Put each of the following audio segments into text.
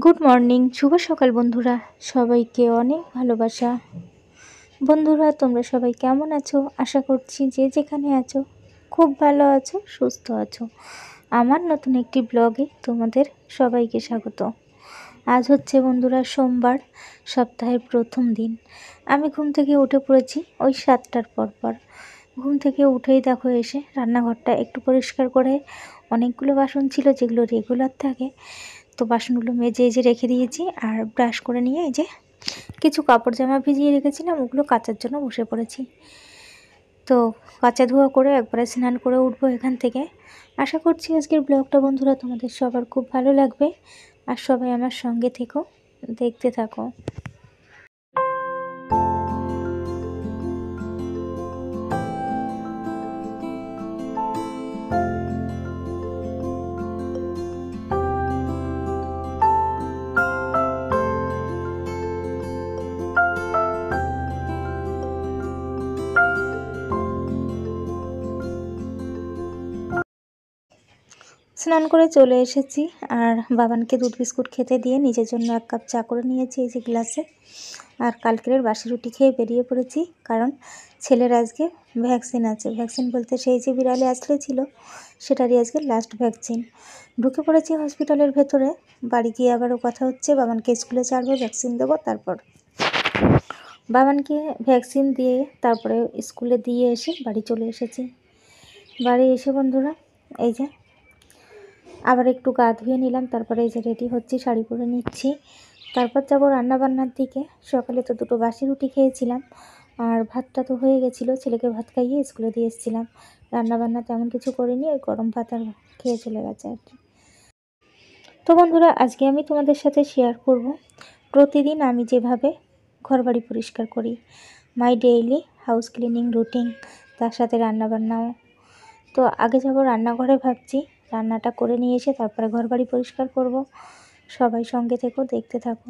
Good morning, শুভ সকাল বন্ধুরা। সবাইকে অনেক ভালোবাসা। বন্ধুরা, তোমরা সবাই কেমন আছো? আশা করছি যে যেখানে আছো খুব ভালো আছো, সুস্থ আছো। আমার নতুন একটি ব্লগে তোমাদের সবাইকে স্বাগত। আজ হচ্ছে বন্ধুরা সোমবার, সপ্তাহের প্রথম দিন। আমি ঘুম থেকে উঠে পড়েছি ওই 7টার পর। ঘুম থেকে উঠেই দেখো এসে রান্নাঘরটা একটু পরিষ্কার করে, অনেকগুলো বাসন ছিল যেগুলো রেগুলার থাকে, তো বাসনগুলো মেজে রেখে দিয়েছি। আর ব্রাশ করে নিয়ে এই যে কিছু কাপড় জামা ভিজিয়ে রেখেছিলাম, ওগুলো কাচার জন্য বসে পড়েছি। তো কাচা ধোয়া করে একবারে স্নান করে উঠবো এখান থেকে। আশা করছি আজকের ব্লগটা বন্ধুরা তোমাদের সবার খুব ভালো লাগবে, আর সবাই আমার সঙ্গে থেকো, দেখতে থাকো। স্নান করে চলে এসেছি, আর বাবানকে দুধ বিস্কুট খেতে দিয়ে নিজের জন্য 1 কাপ চা করে নিয়েছি এই যে গ্লাসে। আর কালকের বাসি রুটি খেয়ে বেরিয়ে পড়েছি, কারণ ছেলের আজকে ভ্যাকসিন আছে। ভ্যাকসিন বলতে সেই যে বিড়ালে আসলে ছিল সেটারই আজকে লাস্ট ভ্যাকসিন। ঢুকে পড়েছি হসপিটালের ভেতরে। বাড়ি গিয়ে আবারও কথা হচ্ছে, বাবানকে স্কুলে ছাড়বো, ভ্যাকসিন দেবো, তারপর বাবানকে ভ্যাকসিন দিয়ে তারপরে স্কুলে দিয়ে এসে বাড়ি চলে এসেছি। বাড়ি এসে বন্ধুরা এই যে আবার একটু গা ধুয়ে নিলাম, তারপরে এই যে রেডি হচ্ছি, শাড়ি পরে নিচ্ছি। তারপর যাবো রান্নাবান্নার দিকে। সকালে তো 2টো বাসি রুটি খেয়েছিলাম, আর ভাতটা তো হয়ে গেছিলো, ছেলেকে ভাত খাইয়ে স্কুলে দিয়ে এসেছিলাম। রান্নাবান্না তেমন কিছু করিনি, ওই গরম ভাত আর খেয়ে চলে গেছে আর কি। তো বন্ধুরা, আজকে আমি তোমাদের সাথে শেয়ার করব প্রতিদিন আমি যেভাবে ঘরবাড়ি পরিষ্কার করি, my daily house cleaning routine, তার সাথে রান্নাবান্নাও। তো আগে যাবো রান্নাঘরে, ভাবছি রান্নাটা করে নিয়ে এসে তারপরে ঘরবাড়ি পরিষ্কার করব। সবাই সঙ্গে থেকো, দেখতে থাকো।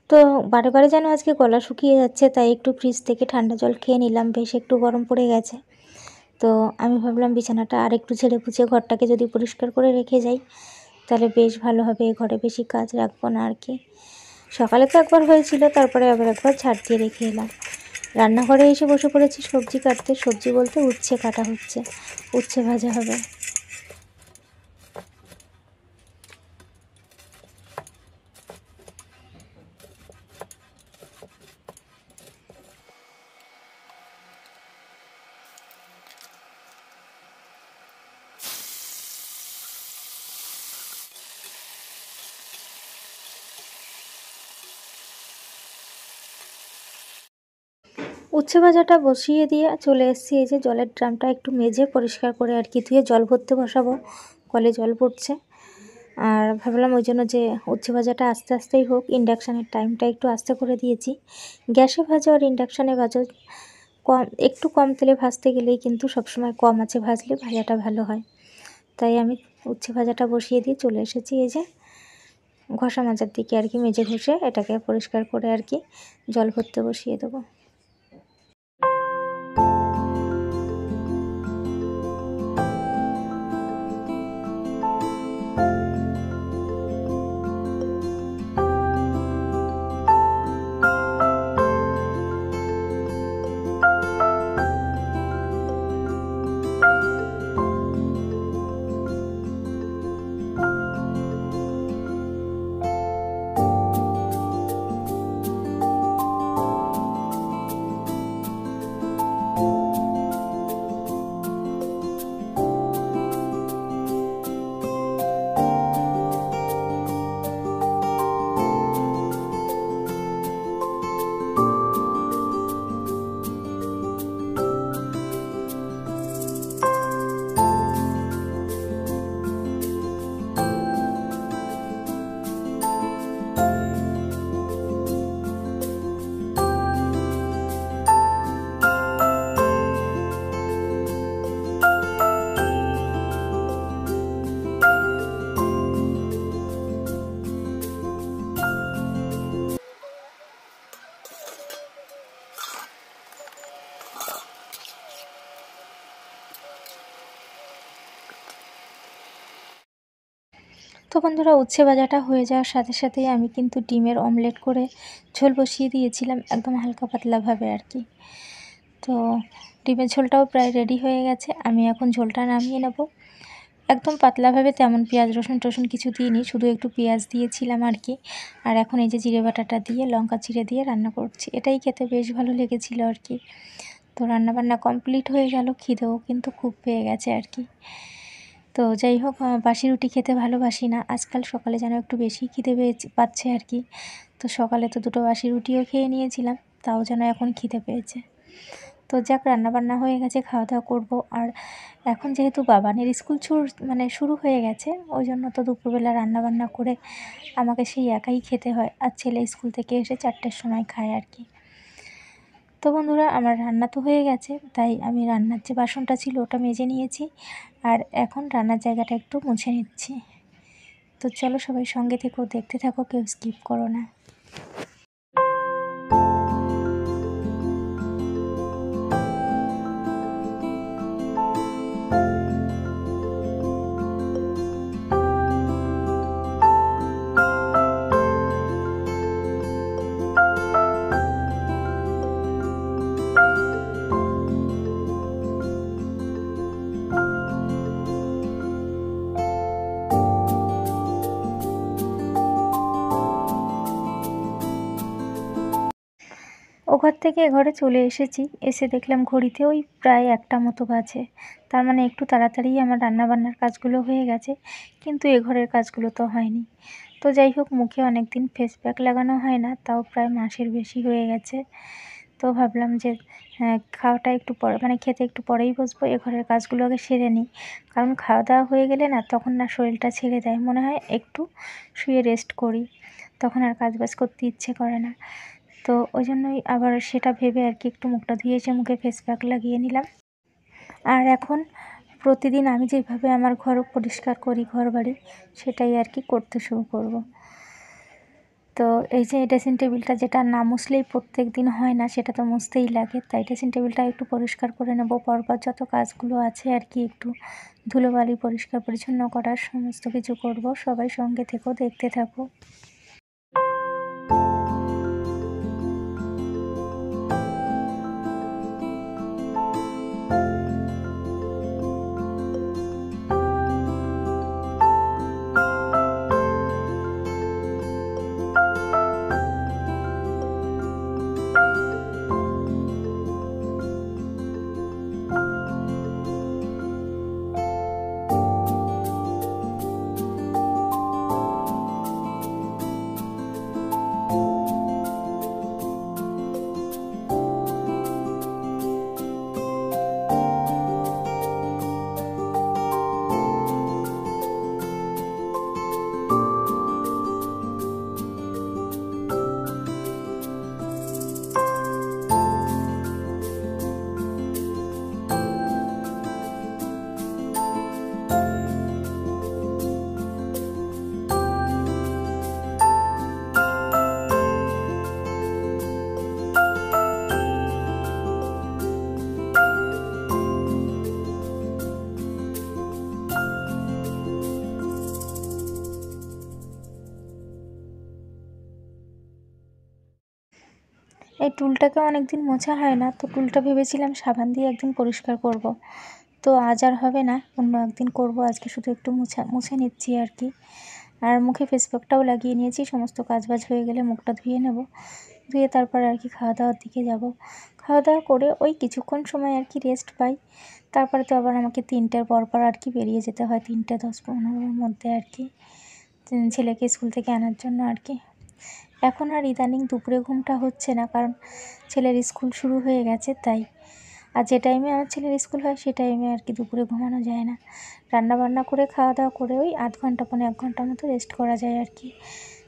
তো বারে বারে যেন আজকে গলা শুকিয়ে যাচ্ছে, তাই একটু ফ্রিজ থেকে ঠান্ডা জল খেয়ে নিলাম, বেশ একটু গরম পড়ে গেছে। তো আমি ভাবলাম বিছানাটা আর একটু ঝেড়ে পুছে ঘরটাকে যদি পরিষ্কার করে রেখে যাই তাহলে বেশ ভালো হবে, ঘরে বেশি কাজ রাখবো না আর কি। সকালে তো একবার হয়েছিল, তারপরে আবার একবার ঝাড় দিয়ে রেখে এলাম। রান্নাঘরে এসে বসে পড়েছি সবজি কাটতে। সবজি বলতে উচ্ছে কাটা হচ্ছে, উচ্ছে ভাজা হবে। উচ্ছে ভাজাটা বসিয়ে দিয়ে চলে এসেছি। এই যে জলের ড্রামটা একটু মেজে পরিষ্কার করে আর কি ধুয়ে জল ভরতে বসাবো, কলে জল পড়ছে। আর ভাবলাম ওই জন্য যে উচ্ছে ভাজাটা আস্তে আস্তেই হোক, ইন্ডাকশানের টাইমটা একটু আস্তে করে দিয়েছি। গ্যাসে ভাজা আর ইন্ডাকশানে ভাজা একটু কম তেলে ভাজতে গেলেই কিন্তু সবসময় কম আছে ভাজলে ভাজাটা ভালো হয়। তাই আমি উচ্ছে ভাজাটা বসিয়ে দিয়ে চলে এসেছি এই যে ঘষা মাজার দিকে আর কি, মেজে ঘষে এটাকে পরিষ্কার করে আর কি জল ভরতে বসিয়ে দেবো। তো বন্ধুরা, উচ্ছে ভাজাটা হয়ে যাওয়ার সাথে সাথেই আমি কিন্তু ডিমের অমলেট করে ঝোল বসিয়ে দিয়েছিলাম একদম হালকা পাতলাভাবে আর কি। তো ডিমের ঝোলটাও প্রায় রেডি হয়ে গেছে। আমি এখন ঝোলটা নামিয়ে নেব। একদম পাতলাভাবে, তেমন পেঁয়াজ রসুন টসুন কিছু দিইনি, শুধু একটু পেঁয়াজ দিয়েছিলাম আর কি। আর এখন এই যে জিরে বাটাটা দিয়ে লঙ্কা চিড়ে দিয়ে রান্না করছি, এটাই খেতে বেশ ভালো লেগেছিল আর কি। তো রান্নাবান্না কমপ্লিট হয়ে গেল, খিদেও কিন্তু খুব পেয়ে গেছে আর কি। তো যাই হোক, বাসি রুটি খেতে ভালোবাসি না, আজকাল সকালে যেন একটু বেশি খিদে পাচ্ছে আর কি। তো সকালে তো দুটো বাসি রুটিও খেয়ে নিয়েছিলাম, তাও যেন এখন খিদে পেয়েছে। তো যাক, রান্নাবান্না হয়ে গেছে, খাওয়া দাওয়া করবো। আর এখন যেহেতু বাবানের স্কুল শুরু হয়ে গেছে, ওই জন্য তো দুপুরবেলা রান্নাবান্না করে আমাকে সেই একাই খেতে হয়। আর ছেলে স্কুল থেকে এসে 4টের সময় খায় আর কি। তো বন্ধুরা, আমার রান্না তো হয়ে গেছে, তাই আমি রান্নার যে বাসনটা ছিল ওটা মেজে নিয়েছি। আর এখন রান্নার জায়গাটা একটু মুছে নিচ্ছি। তো চলো সবাই সঙ্গে থেকো, দেখতে থাকো, কেউ স্কিপ করো না। ও ঘর থেকে ঘরে চলে এসেছি, এসে দেখলাম ঘড়িতে ওই প্রায় 1টা মতো বাজে। তার মানে একটু তাড়াতাড়ি আমার রান্নাবান্নার কাজগুলো হয়ে গেছে, কিন্তু এ ঘরের কাজগুলো তো হয়নি। তো যাই হোক, মুখে অনেক দিন ফেস প্যাক লাগানো হয় না, তাও প্রায় মাসের বেশি হয়ে গেছে। তো ভাবলাম যে খাওয়াটা একটু পরে, মানে খেতে একটু পরেই বসবো, এ ঘরের কাজগুলো আগে সেরে নিই। কারণ খাওয়া দাওয়া হয়ে গেলে না, তখন না শরীরটা ছেড়ে দেয়, মনে হয় একটু শুয়ে রেস্ট করি, তখন আর কাজ বাজ করতে ইচ্ছে করে না। তো ওই জন্যই আবার সেটা ভেবে আর কি একটু মুখটা ধুয়ে এসে মুখে ফেস প্যাক লাগিয়ে নিলাম। আর এখন প্রতিদিন আমি যেভাবে আমার ঘর পরিষ্কার করি, ঘর বাড়ি, সেটাই আর কি করতে শুরু করব। তো এই যে ড্রেসিং টেবিলটা, যেটা না মুছলেই প্রত্যেক দিন হয় না, সেটা তো মুছতেই লাগে, তাই ড্রেসিং টেবিলটা একটু পরিষ্কার করে নেব। পরপর যত কাজগুলো আছে আর কি, একটু ধুলোবালি পরিষ্কার পরিচ্ছন্ন করার সমস্ত কিছু করব। সবাই সঙ্গে থেকো, দেখতে থাকো। এই টুলটাকে অনেক দিন মোছা হয় না, তো টুলটা ভেবেছিলাম সাবান দিয়ে একদিন পরিষ্কার করব। তো আজ আর হবে না, অন্য একদিন করব। আজকে শুধু একটু মুছে নিচ্ছি আর কি। আর মুখে ফেস প্যাকটাও লাগিয়ে নিয়েছি, সমস্ত কাজবাজ হয়ে গেলে মুখটা ধুয়ে নেব। ধুয়ে তারপর আর কি খাওয়া দাওয়ার দিকে যাব। খাওয়া দাওয়া করে ওই কিছুক্ষণ সময় আর কি রেস্ট পাই। তারপরে তো আবার আমাকে 3টের পর আর কি বেরিয়ে যেতে হয়, 3টে 10-15-র মধ্যে আর কি, ছেলেকে স্কুল থেকে আনার জন্য আর কি। এখন আর ইদানিং দুপুরে ঘুমটা হচ্ছে না, কারণ ছেলের স্কুল শুরু হয়ে গেছে তাই। আর যে টাইমে আমার ছেলের স্কুল হয় সে টাইমে আর কি দুপুরে ঘুমানো যায় না। রান্নাবান্না করে খাওয়া দাওয়া করে ওই 1/2 ঘন্টা 1 ঘন্টা মতো রেস্ট করা যায় আর কি।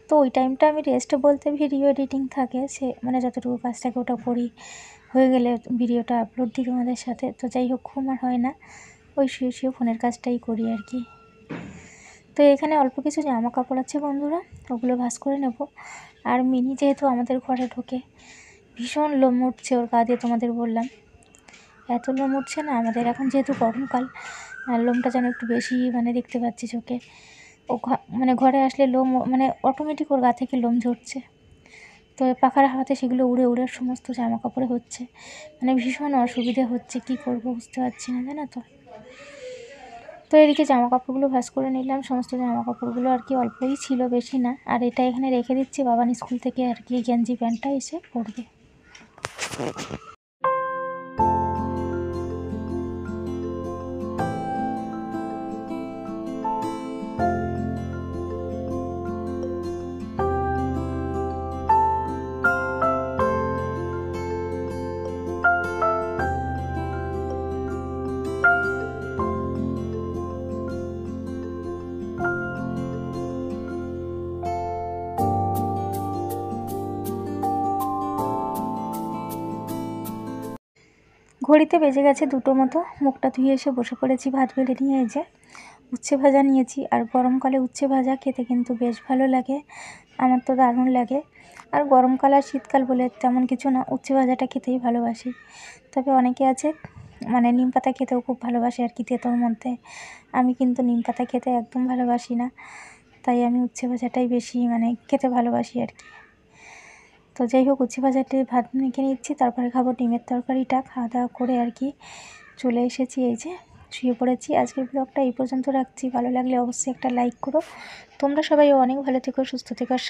তো ওই টাইমটা আমি রেস্ট বলতে ভিডিও এডিটিং থাকে, সে মানে যতটুকু কাজ থাকে ওটা করি, হয়ে গেলে ভিডিওটা আপলোড দিই তোমাদের সাথে। তো যাই হোক, ঘুম আর হয় না, ওই শুয়ে শুয়ে ফোনের কাজটাই করি আর কি। তো এখানে অল্প কিছু জামা কাপড় আছে বন্ধুরা, ওগুলো ভাঁজ করে নেব। আর মিনি যেহেতু আমাদের ঘরে ঢোকে, ভীষণ লোম উঠছে ওর গা দিয়ে, তোমাদের বললাম এত লোম উঠছে না আমাদের এখন, যেহেতু গরমকাল, লোমটা যেন একটু বেশি মানে দেখতে পাচ্ছি চোখে। ও মানে ঘরে আসলে লোম মানে অটোমেটিক ওর গা থেকে লোম ঝরছে। তো পাখার হাওয়াতে সেগুলো উড়ে উড়ে সমস্ত জামা কাপড়ে হচ্ছে, মানে ভীষণ অসুবিধে হচ্ছে, কি করব বুঝতে পারছি না, জানো তো। তো এদিকে জামা কাপড়গুলো ভাঁজ করে নিলাম, সমস্ত জামা কাপড়গুলো আর কি অল্পই ছিল, বেশি না। আর এটা এখানে রেখে দিচ্ছি, বাবান স্কুল থেকে আর কি গেঞ্জি প্যান্টটা এসে পরবে। ঘড়িতে বেজে গেছে 2টো মতো। মুখটা ধুয়ে এসে বসে পড়েছি ভাত বেড়ে নিয়ে। এই যে উচ্ছে ভাজা নিয়েছি, আর গরমকালে উচ্ছে ভাজা খেতে কিন্তু বেশ ভালো লাগে, আমার তো দারুণ লাগে। আর গরমকাল আর শীতকাল বলে তেমন কিছু না, উচ্ছে ভাজাটা খেতেই ভালোবাসি। তবে অনেকে আছে মানে নিম পাতা খেতেও খুব ভালোবাসে আর কি তেঁতোর মধ্যে। আমি কিন্তু নিম পাতা খেতে একদম ভালোবাসি না, তাই আমি উচ্ছে ভাজাটাই বেশি মানে খেতে ভালোবাসি আর কি। তো যাই হোক, উচ্ছে ভাজাটি ভাত মেখে নিচ্ছি, তারপরে খাবো ডিমের তরকারিটা। খাওয়া দাওয়া করে আর কি চলে এসেছি, এই যে শুয়ে পড়েছি। আজকের ব্লগটা এই পর্যন্ত রাখছি, ভালো লাগলে অবশ্যই একটা লাইক করো। তোমরা সবাই অনেক ভালো থেকো, সুস্থ থেকো, আর